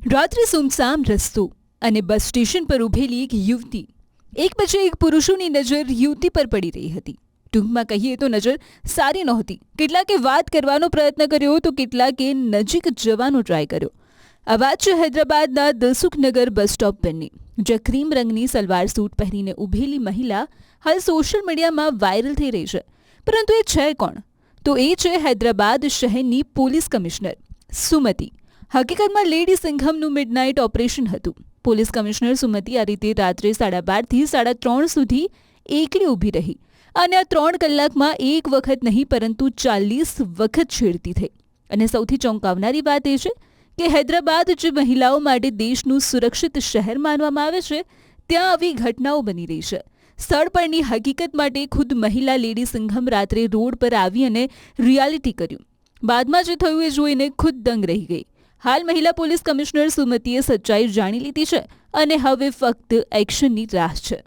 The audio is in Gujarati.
રાત્રે સુમસામ રસ્તો અને બસ સ્ટેશન પર ઊભેલી એક યુવતી, એક પછી એક પુરુષોની નજર યુવતી પર પડી રહી હતી. ટૂંકમાં કહીએ તો નજર સારી નહોતી. કેટલાકે વાત કરવાનો પ્રયત્ન કર્યો તો કેટલાકે નજીક જવાનો ટ્રાય કર્યો. આ વાત છે હૈદરાબાદના દલસુખનગર બસ સ્ટોપ પરની, જ્યાં ક્રીમ રંગની સલવાર સૂટ પહેરીને ઊભેલી મહિલા હાલ સોશિયલ મીડિયામાં વાયરલ થઈ રહી છે. પરંતુ એ છે કોણ? તો એ છે હૈદરાબાદ શહેરની પોલીસ કમિશનર સુમતિ. હકીકતમાં લેડી સિંઘમનું મિડનાઇટ ઓપરેશન હતું. પોલીસ કમિશનર સુમતિ આ રીતે રાત્રે 12:30 થી 3:30 સુધી એકલી ઊભી રહી અને આ 3 કલાકમાં એક વખત નહીં પરંતુ 40 વખત છેડતી થઈ. અને સૌથી ચોંકાવનારી વાત એ છે કે હૈદરાબાદ જે મહિલાઓ માટે દેશનું સુરક્ષિત શહેર માનવામાં આવે છે, ત્યાં આવી ઘટનાઓ બની રહી છે. સ્થળ પરની હકીકત માટે ખુદ મહિલા લેડી સિંઘમ રાત્રે રોડ પર આવી અને રિયાલિટી કર્યું. બાદમાં જે થયું એ જોઈને ખુદ દંગ રહી ગઈ. હાલ મહિલા પોલીસ કમિશનર સુમતિએ સચ્ચાઈ જાણી લીધી છે અને હવે ફક્ત એક્શનની રાહ છે.